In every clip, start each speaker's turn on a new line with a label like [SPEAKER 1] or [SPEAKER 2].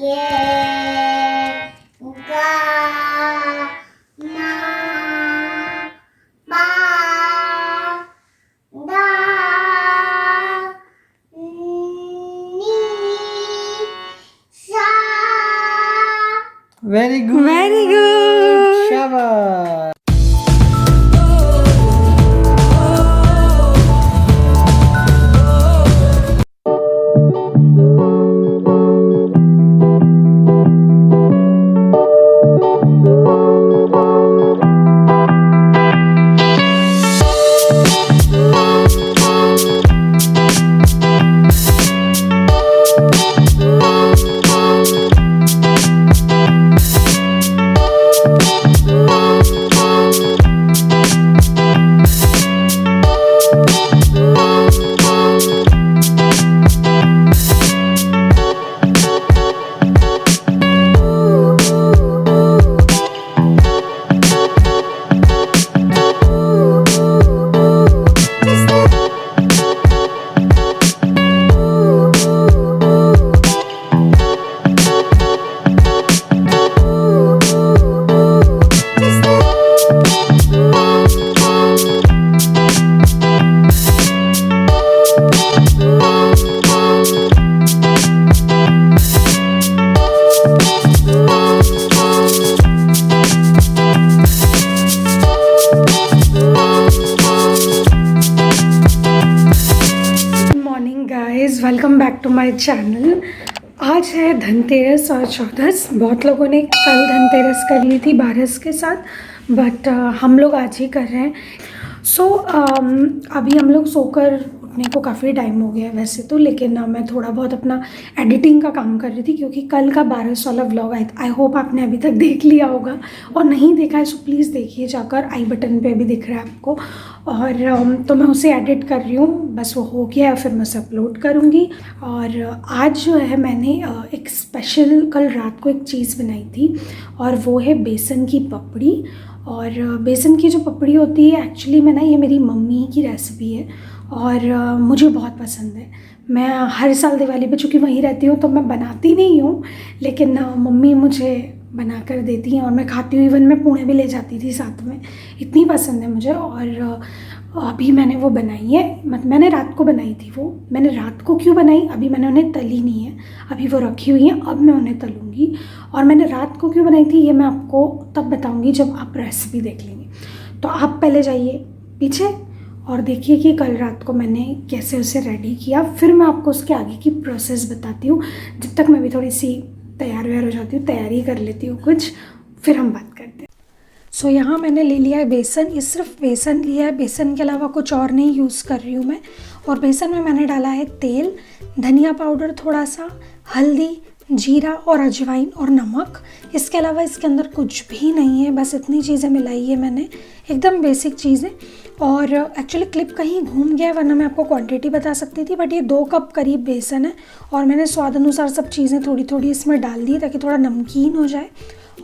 [SPEAKER 1] ये गा मा पा दा नी सा।
[SPEAKER 2] Very good,
[SPEAKER 3] very good.
[SPEAKER 2] शाबाश।
[SPEAKER 3] Welcome back to my channel. आज है धनतेरस और चौदस। बहुत लोगों ने कल धनतेरस कर ली थी बारस के साथ, बट हम लोग आज ही कर रहे हैं। अभी हम लोग सोकर उठने को काफ़ी टाइम हो गया है वैसे तो, लेकिन मैं थोड़ा बहुत अपना एडिटिंग का काम कर रही थी क्योंकि कल का बारस वाला व्लॉग आई होप आपने अभी तक देख लिया होगा, और नहीं देखा है सो प्लीज़ देखिए जाकर, आई बटन पे भी दिख रहा है आपको। और तो मैं उसे एडिट कर रही हूँ, बस वो हो गया है, फिर मैं उसे अपलोड करूँगी। और आज जो है मैंने एक स्पेशल कल रात को एक चीज़ बनाई थी, और वो है बेसन की पपड़ी। और बेसन की जो पपड़ी होती है एक्चुअली में ना, ये मेरी मम्मी की रेसिपी है और मुझे बहुत पसंद है। मैं हर साल दिवाली पे चूँकि वहीं रहती हूँ तो मैं बनाती नहीं हूँ, लेकिन मम्मी मुझे बना कर देती हैं और मैं खाती हूँ। इवन मैं पुणे भी ले जाती थी साथ में, इतनी पसंद है मुझे। और अभी मैंने वो बनाई है, मैंने रात को बनाई थी वो। मैंने रात को क्यों बनाई, अभी मैंने उन्हें तली नहीं है, अभी वो रखी हुई है, अब मैं उन्हें तलूँगी। और मैंने रात को क्यों बनाई थी ये मैं आपको तब बताऊँगी जब आप रेसिपी देख लेंगे। तो आप पहले जाइए पीछे और देखिए कि कल रात को मैंने कैसे उसे रेडी किया, फिर मैं आपको उसके आगे की प्रोसेस बताती हूँ। जब तक मैं भी थोड़ी सी तैयार व्यार हो जाती हूँ, तैयारी कर लेती हूँ कुछ, फिर हम बात करते हैं। सो यहाँ मैंने ले लिया है बेसन। ये सिर्फ बेसन लिया है, बेसन के अलावा कुछ और नहीं यूज़ कर रही हूँ मैं। और बेसन में मैंने डाला है तेल, धनिया पाउडर थोड़ा सा, हल्दी, जीरा और अजवाइन और नमक। इसके अलावा इसके अंदर कुछ भी नहीं है, बस इतनी चीज़ें मिलाई है मैंने, एकदम बेसिक चीज़ें। और एक्चुअली क्लिप कहीं घूम गया है, वरना मैं आपको क्वांटिटी बता सकती थी, बट ये 2 कप करीब बेसन है और मैंने स्वाद अनुसार सब चीज़ें थोड़ी थोड़ी इसमें डाल दी ताकि थोड़ा नमकीन हो जाए।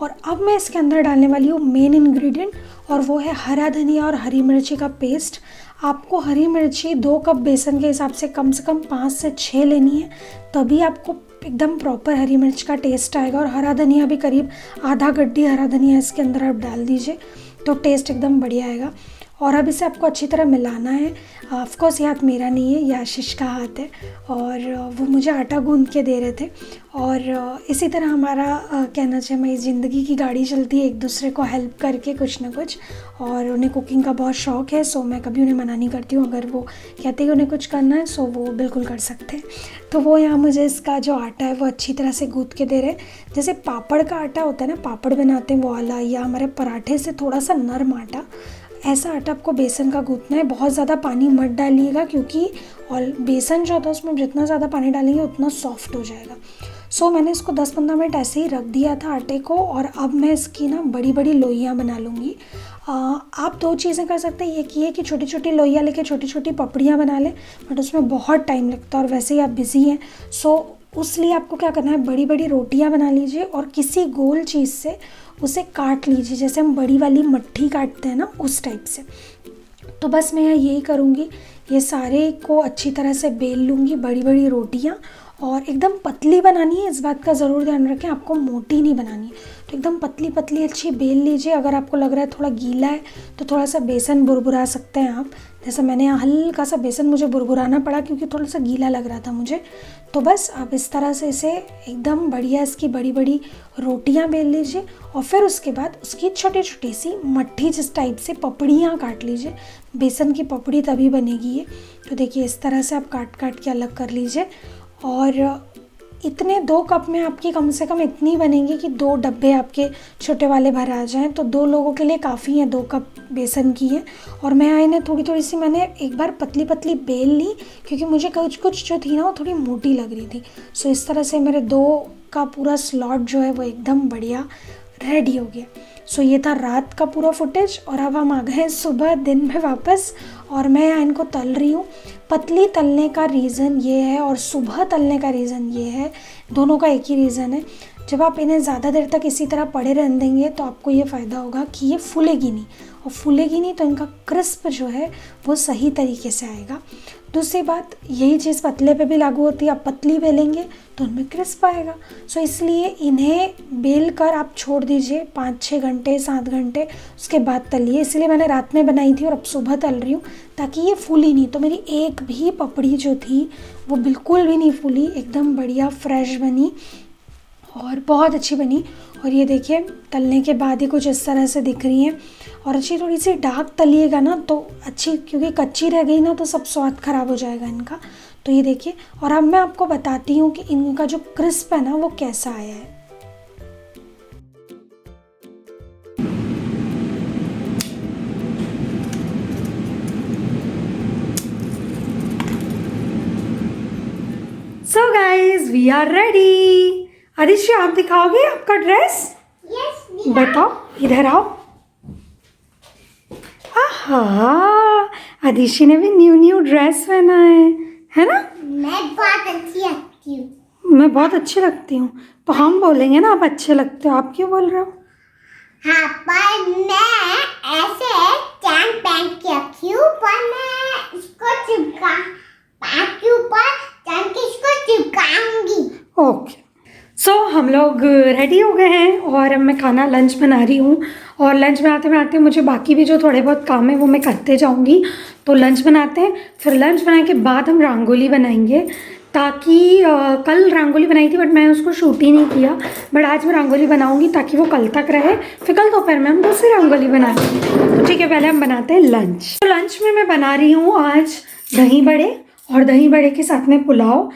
[SPEAKER 3] और अब मैं इसके अंदर डालने वाली हूँ मेन इंग्रेडिएंट, और वो है हरा धनिया और हरी मिर्ची का पेस्ट। आपको हरी मिर्ची 2 कप बेसन के हिसाब से कम 5 से 6 लेनी है, तभी आपको एकदम प्रॉपर हरी मिर्च का टेस्ट आएगा। और हरा धनिया भी करीब आधा गड्डी हरा धनिया इसके अंदर आप डाल दीजिए तो टेस्ट एकदम बढ़िया आएगा। और अब इसे आपको अच्छी तरह मिलाना है। ऑफकोर्स ये हाथ मेरा नहीं है, ये आशीष का हाथ है, और वो मुझे आटा गूंद के दे रहे थे। और इसी तरह हमारा कहना चाहिए मेरी ज़िंदगी की गाड़ी चलती है, एक दूसरे को हेल्प करके कुछ ना कुछ। और उन्हें कुकिंग का बहुत शौक़ है, सो मैं कभी उन्हें मना नहीं करती हूँ। अगर वो कहते हैं उन्हें कुछ करना है सो वो बिल्कुल कर सकते हैं। तो वो यहाँ मुझे इसका जो आटा है वो अच्छी तरह से गूँथ के दे रहे हैं। जैसे पापड़ का आटा होता है ना, पापड़ बनाते हैं वो वाला, या हमारे पराठे से थोड़ा सा नरम आटा, ऐसा आटा आपको बेसन का गूँथना है। बहुत ज़्यादा पानी मत डालिएगा क्योंकि और बेसन जो होता है उसमें जितना ज़्यादा पानी डालेंगे उतना सॉफ्ट हो जाएगा। सो मैंने इसको 10-15 मिनट ऐसे ही रख दिया था आटे को, और अब मैं इसकी ना बड़ी बड़ी लोइयाँ बना लूँगी। आप 2 चीज़ें कर सकते हैं, एक ये कि छोटी छोटी लोइयाँ लेके छोटी छोटी पपड़ियाँ बना लें, बट उसमें बहुत टाइम लगता है और वैसे ही आप बिज़ी हैं। सो उसलिए आपको क्या करना है, बड़ी बड़ी रोटियाँ बना लीजिए और किसी गोल चीज़ से उसे काट लीजिए, जैसे हम बड़ी वाली मट्ठी काटते हैं ना, उस टाइप से। तो बस मैं यहाँ यही करूँगी, ये सारे को अच्छी तरह से बेल लूँगी बड़ी बड़ी रोटियाँ, और एकदम पतली बनानी है, इस बात का ज़रूर ध्यान रखें, आपको मोटी नहीं बनानी है। तो एकदम पतली पतली अच्छी बेल लीजिए। अगर आपको लग रहा है थोड़ा गीला है तो थोड़ा सा बेसन बुरबुरा सकते हैं आप। जैसे मैंने यहाँ हल्का सा बेसन मुझे बुरबुराना पड़ा क्योंकि थोड़ा सा गीला लग रहा था मुझे। तो बस आप इस तरह से इसे एकदम बढ़िया इसकी बड़ी बड़ी रोटियाँ बेल लीजिए और फिर उसके बाद उसकी छोटी छोटी सी मट्ठी जिस टाइप से पपड़ियाँ काट लीजिए। बेसन की पपड़ी तभी बनेगी ये। तो देखिए इस तरह से आप काट काट के अलग कर लीजिए। और इतने 2 कप में आपकी कम से कम इतनी बनेंगी कि 2 डब्बे आपके छोटे वाले भर आ जाएं। तो 2 लोगों के लिए काफ़ी है 2 कप बेसन की है। और मैं इन्हें थोड़ी थोड़ी सी मैंने एक बार पतली पतली बेल ली क्योंकि मुझे कुछ कुछ जो थी ना वो थोड़ी मोटी लग रही थी। सो इस तरह से मेरे 2 का पूरा स्लॉट जो है वो एकदम बढ़िया रेडी हो गया। सो ये था रात का पूरा फुटेज। और अब हम आ गए सुबह दिन में वापस और मैं यहाँ इनको तल रही हूँ। पतली तलने का रीज़न ये है और सुबह तलने का रीज़न ये है, दोनों का एक ही रीज़न है। जब आप इन्हें ज़्यादा देर तक इसी तरह पड़े रहने देंगे तो आपको ये फ़ायदा होगा कि ये फूलेगी नहीं, और फूलेगी नहीं तो इनका क्रिस्प जो है वो सही तरीके से आएगा। दूसरी बात यही चीज़ पतले पे भी लागू होती है, आप पतली बेलेंगे तो उनमें क्रिस्प आएगा। सो इसलिए इन्हें बेल कर आप छोड़ दीजिए 5-6 घंटे 7 घंटे, उसके बाद तलिए। इसलिए मैंने रात में बनाई थी और अब सुबह तल रही हूँ ताकि ये फूली नहीं। तो मेरी एक भी पपड़ी जो थी वो बिल्कुल भी नहीं फूली, एकदम बढ़िया फ्रेश बनी और बहुत अच्छी बनी। और ये देखिए तलने के बाद ही कुछ इस तरह से दिख रही हैं। और अच्छी थोड़ी सी डार्क तलिएगा ना तो अच्छी, क्योंकि कच्ची रह गई ना तो सब स्वाद ख़राब हो जाएगा इनका। तो ये देखिए, और अब मैं आपको बताती हूँ कि इनका जो क्रिस्प है ना वो कैसा आया है। So guys we are ready. Adishya आप दिखाओगे आपका ड्रेस?
[SPEAKER 1] यस
[SPEAKER 3] बताओ, इधर आओ। आहा, आदिश्य ने भी न्यू ड्रेस पहना है ना?
[SPEAKER 1] मैं बहुत अच्छी लगती हूँ।
[SPEAKER 3] मैं बहुत अच्छी लगती हूँ तो हम बोलेंगे ना आप अच्छे लगते हो, आप क्यों बोल रहे हो?
[SPEAKER 1] हाँ पर मैं ऐसे टैंक पहन के रखी हूँ, पर मैं इसको चिपका पैक के ऊपर टैंक के इसको चिपकाऊंगी।
[SPEAKER 3] ओके, सो हम लोग रेडी हो गए हैं और अब मैं खाना लंच बना रही हूँ। और लंच बनाते मुझे बाकी भी जो थोड़े बहुत काम है वो मैं करते जाऊँगी। तो लंच बनाते हैं, फिर लंच बनाने के बाद हम रंगोली बनाएंगे। ताकि कल रंगोली बनाई थी बट मैं उसको शूट ही नहीं किया, बट आज मैं रंगोली बनाऊंगी ताकि वो कल तक रहे, फिर कल दोपहर में हम दूसरी रंगोली बनाएंगे। तो ठीक है, पहले हम बनाते हैं लंच। तो लंच में मैं बना रही हूँ आज दही बड़े, और दही बड़े के साथ में पुलाव।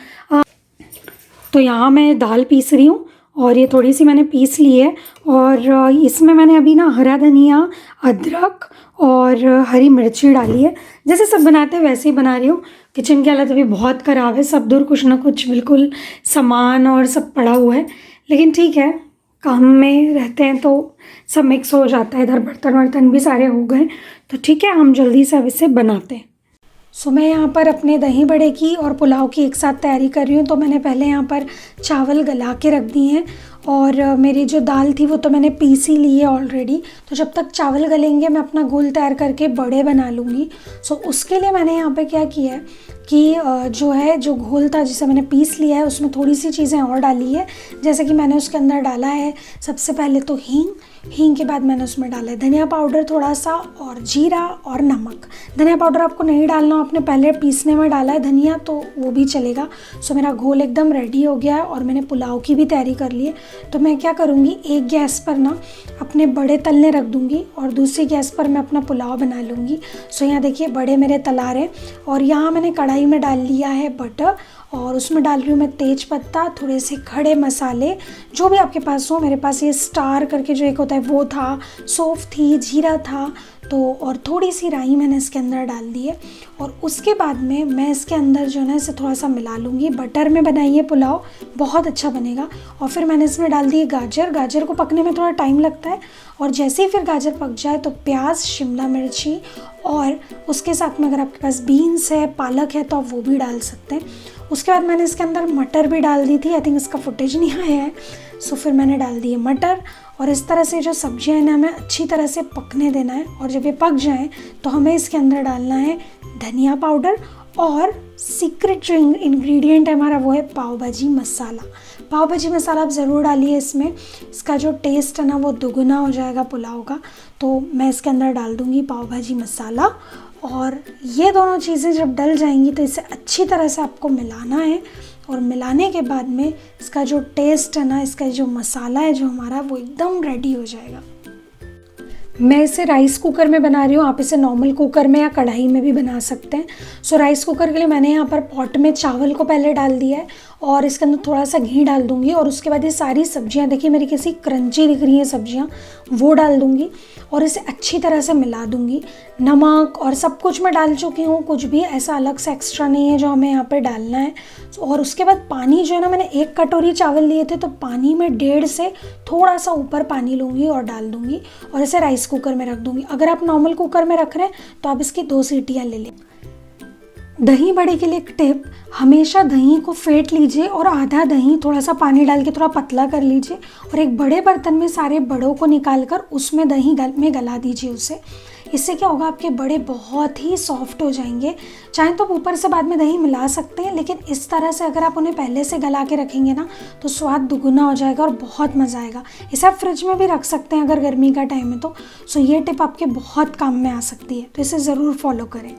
[SPEAKER 3] तो यहाँ मैं दाल पीस रही हूँ और ये थोड़ी सी मैंने पीस ली है। और इसमें मैंने अभी ना हरा धनिया, अदरक और हरी मिर्ची डाली है। जैसे सब बनाते हैं वैसे ही बना रही हूँ। किचन की हालत अभी बहुत ख़राब है, सब दूर कुछ ना कुछ बिल्कुल सामान और सब पड़ा हुआ है, लेकिन ठीक है, काम में रहते हैं तो सब मिक्स हो जाता है। इधर बर्तन वर्तन भी सारे हो गए, तो ठीक है हम जल्दी से अब इसे बनाते हैं। सो मैं यहाँ पर अपने दही बड़े की और पुलाव की एक साथ तैयारी कर रही हूँ। तो मैंने पहले यहाँ पर चावल गला के रख दिए हैं और मेरी जो दाल थी वो तो मैंने पीस ही ली है ऑलरेडी। तो जब तक चावल गलेंगे मैं अपना घोल तैयार करके बड़े बना लूँगी। सो उसके लिए मैंने यहाँ पे क्या किया है कि जो घोल था जिसे मैंने पीस लिया है उसमें थोड़ी सी चीज़ें और डाली है। जैसे कि मैंने उसके अंदर डाला है सबसे पहले तो हींग के बाद मैंने उसमें डाला है धनिया पाउडर थोड़ा सा और जीरा और नमक। धनिया पाउडर आपको नहीं डालना, आपने पहले पीसने में डाला है धनिया तो वो भी चलेगा। सो मेरा घोल एकदम रेडी हो गया है और मैंने पुलाव की भी तैयारी कर ली है। तो मैं क्या करूँगी, एक गैस पर ना अपने बड़े तलने रख दूँगी और दूसरी गैस पर मैं अपना पुलाव बना लूँगी। सो यहाँ देखिए बड़े मेरे तला रहे और यहाँ मैंने कढ़ाई में डाल लिया है बटर और उसमें डाल रही हूँ मैं तेज पत्ता, थोड़े से खड़े मसाले जो भी आपके पास हो। मेरे पास ये स्टार करके जो एक होता है वो था, सौंफ थी, जीरा था तो, और थोड़ी सी राई मैंने इसके अंदर डाल दी है। और उसके बाद में मैं इसके अंदर जो है ना इसे थोड़ा सा मिला लूँगी। बटर में बनाइए पुलाव, बहुत अच्छा बनेगा। और फिर मैंने इसमें डाल दी गाजर को पकने में थोड़ा टाइम लगता है। और जैसे ही फिर गाजर पक जाए तो प्याज, शिमला मिर्ची और उसके साथ में अगर आपके पास बीन्स है, पालक है तो आप वो भी डाल सकते हैं। उसके बाद मैंने इसके अंदर मटर भी डाल दी थी, आई थिंक इसका फुटेज नहीं आया है। सो फिर मैंने डाल दिए मटर और इस तरह से जो सब्जियां हैं ना हमें अच्छी तरह से पकने देना है। और जब ये पक जाएं तो हमें इसके अंदर डालना है धनिया पाउडर और सीक्रेट जो इंग्रेडिएंट है हमारा वो है पाव भाजी मसाला। पाव भाजी मसाला आप ज़रूर डालिए इसमें, इसका जो टेस्ट है ना वो दुगुना हो जाएगा पुलाव का। तो मैं इसके अंदर डाल दूँगी पाव भाजी मसाला, और ये दोनों चीज़ें जब डल जाएंगी तो इसे अच्छी तरह से आपको मिलाना है। और मिलाने के बाद में इसका जो टेस्ट है ना, इसका जो मसाला है जो हमारा, वो एकदम रेडी हो जाएगा। मैं इसे राइस कुकर में बना रही हूँ, आप इसे नॉर्मल कुकर में या कढ़ाई में भी बना सकते हैं। सो राइस कुकर के लिए मैंने यहाँ पर पॉट में चावल को पहले डाल दिया है और इसके अंदर थोड़ा सा घी डाल दूँगी, और उसके बाद ये सारी सब्जियाँ, देखिए मेरी कैसी क्रंची दिख रही हैं सब्जियाँ, वो डाल दूँगी और इसे अच्छी तरह से मिला दूँगी। नमक और सब कुछ मैं डाल चुकी हूँ, कुछ भी ऐसा अलग से एक्स्ट्रा नहीं है जो हमें यहाँ पर डालना है। और उसके बाद पानी जो है ना, मैंने 1 कटोरी चावल लिए थे तो पानी में 1.5 से थोड़ा सा ऊपर पानी लूँगी और डाल दूँगी और इसे राइस कुकर में रख दूँगी। अगर आप नॉर्मल कुकर में रख रहे हैं तो आप इसकी 2 सीटियाँ ले लें। दही बड़े के लिए एक टिप, हमेशा दही को फेंट लीजिए और आधा दही थोड़ा सा पानी डाल के थोड़ा पतला कर लीजिए और एक बड़े बर्तन में सारे बड़ों को निकाल कर उसमें दही में गला दीजिए उसे। इससे क्या होगा, आपके बड़े बहुत ही सॉफ्ट हो जाएंगे। चाहे तो ऊपर से बाद में दही मिला सकते हैं, लेकिन इस तरह से अगर आप उन्हें पहले से गला के रखेंगे ना तो स्वाद दुगुना हो जाएगा और बहुत मज़ा आएगा। इसे आप फ्रिज में भी रख सकते हैं अगर गर्मी का टाइम है तो। सो ये टिप आपके बहुत काम में आ सकती है, तो इसे ज़रूर फॉलो करें।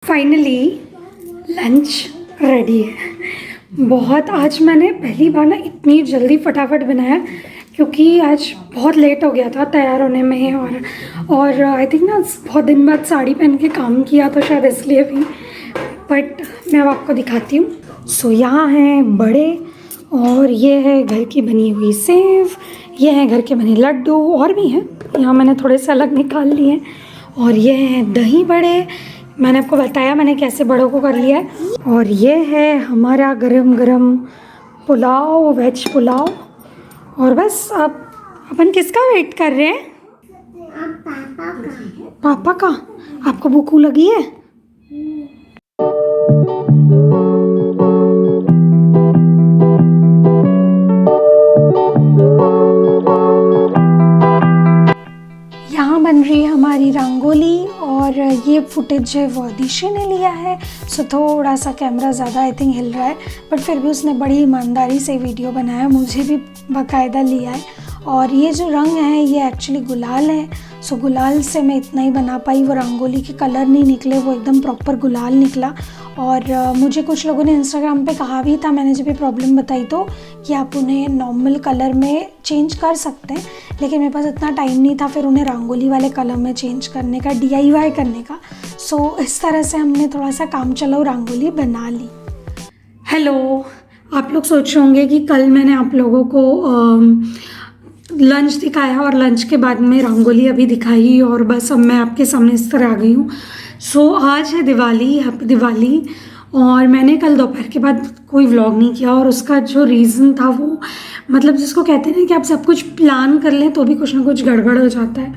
[SPEAKER 3] फाइनली लंच रेडी है। बहुत आज मैंने पहली बार ना इतनी जल्दी फटाफट बनाया, क्योंकि आज बहुत लेट हो गया था तैयार होने में, और आई थिंक ना बहुत दिन बाद साड़ी पहन के काम किया तो शायद इसलिए भी, बट मैं अब आपको दिखाती हूँ। सो यहाँ हैं बड़े, और ये है घर की बनी हुई सेव, ये है घर के बने लड्डू, और भी हैं यहाँ मैंने थोड़े से अलग निकाल लिए हैं, और ये हैं दही बड़े। मैंने आपको बताया मैंने कैसे बड़ों को कर लिया है। और ये है हमारा गरम गरम पुलाव, वेज पुलाव। और बस अब अपन किसका वेट कर रहे हैं? पापा का। आपको भूख लगी है? यहाँ बन रही है हमारी रंगोली, और ये फुटेज जो है वो अदिशि ने लिया है। सो थोड़ा सा कैमरा ज़्यादा आई थिंक हिल रहा है, बट फिर भी उसने बड़ी ईमानदारी से वीडियो बनाया, मुझे भी बाकायदा लिया है। और ये जो रंग है ये एक्चुअली गुलाल है। सो गुलाल से मैं इतना ही बना पाई, वो रंगोली के कलर नहीं निकले, वो एकदम प्रॉपर गुलाल निकला। और मुझे कुछ लोगों ने इंस्टाग्राम पे कहा भी था, मैंने जब ये प्रॉब्लम बताई तो, कि आप उन्हें नॉर्मल कलर में चेंज कर सकते हैं, लेकिन मेरे पास इतना टाइम नहीं था फिर उन्हें रंगोली वाले कलर में चेंज करने का, DIY करने का। सो इस तरह से हमने थोड़ा सा काम चलाओ रंगोली बना ली। हेलो, आप लोग सोच रहे होंगे कि कल मैंने आप लोगों को लंच दिखाया और लंच के बाद में रंगोली अभी दिखाई, और बस अब मैं आपके सामने इस तरह आ गई हूँ। सो आज है दिवाली, हैप्पी दिवाली। और मैंने कल दोपहर के बाद कोई व्लॉग नहीं किया, और उसका जो रीज़न था वो, मतलब जिसको कहते हैं कि आप सब कुछ प्लान कर लें तो भी कुछ ना कुछ गड़बड़ हो जाता है।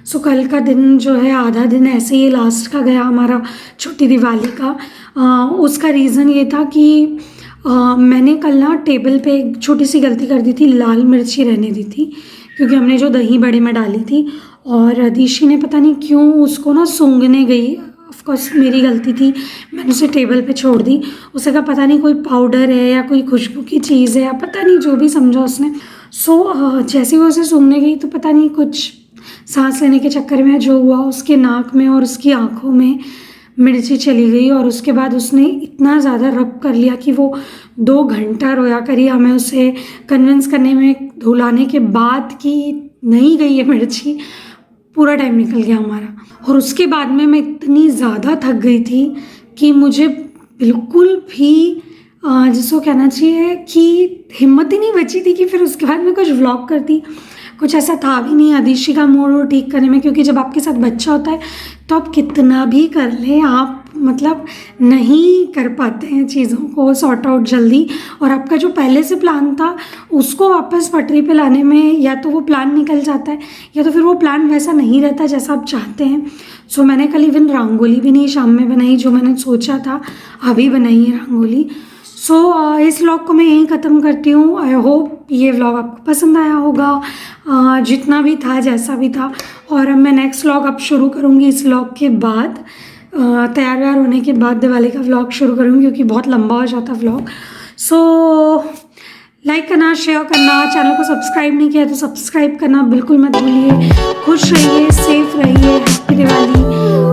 [SPEAKER 3] सो कल का दिन जो है आधा दिन ऐसे ही लास्ट का गया हमारा छोटी दिवाली का। उसका रीज़न ये था कि मैंने कल ना टेबल पे एक छोटी सी गलती कर दी थी, लाल मिर्ची रहने दी थी, क्योंकि हमने जो दही बड़े में डाली थी, और अदिशि ने पता नहीं क्यों उसको ना सूंघने गई। ऑफ कोर्स मेरी गलती थी, मैंने उसे टेबल पे छोड़ दी। उसे कहा पता नहीं कोई पाउडर है या कोई खुशबू की चीज़ है, या पता नहीं जो भी समझा उसने। सो जैसे वो उसे सूंघने गई तो पता नहीं कुछ सांस लेने के चक्कर में जो हुआ, उसके नाक में और उसकी आँखों में मिर्ची चली गई। और उसके बाद उसने इतना ज़्यादा रब कर लिया कि वो 2 घंटा रोया करी, हमें उसे कन्विंस करने में, धुलाने के बाद कि नहीं गई है मिर्ची। पूरा टाइम निकल गया हमारा। और उसके बाद में मैं इतनी ज़्यादा थक गई थी कि मुझे बिल्कुल भी जिसको कहना चाहिए कि हिम्मत ही नहीं बची थी कि फिर उसके बाद मैं कुछ व्लॉग करती। कुछ ऐसा था भी नहीं अदिशि का मूड ठीक करने में, क्योंकि जब आपके साथ बच्चा होता है तो आप कितना भी कर लें, आप मतलब नहीं कर पाते हैं चीज़ों को सॉर्ट आउट जल्दी। और आपका जो पहले से प्लान था उसको वापस पटरी पे लाने में या तो वो प्लान निकल जाता है, या तो फिर वो प्लान वैसा नहीं रहता जैसा आप चाहते हैं। सो मैंने कल इवन रंगोली भी नहीं शाम में बनाई, जो मैंने सोचा था अभी बनाई है रंगोली। सो इस व्लॉग को मैं यहीं ख़त्म करती हूँ। आई होप ये व्लॉग आपको पसंद आया होगा, जितना भी था जैसा भी था। और अब मैं नेक्स्ट व्लॉग अब शुरू करूँगी इस व्लॉग के बाद। तैयार व्यार होने के बाद दिवाली का व्लॉग शुरू करूँगी क्योंकि बहुत लंबा हो जाता व्लॉग। सो लाइक करना, शेयर करना, चैनल को सब्सक्राइब नहीं किया तो सब्सक्राइब करना बिल्कुल मत भूलिए। खुश रहिए, सेफ रहिए, हैप्पी दिवाली।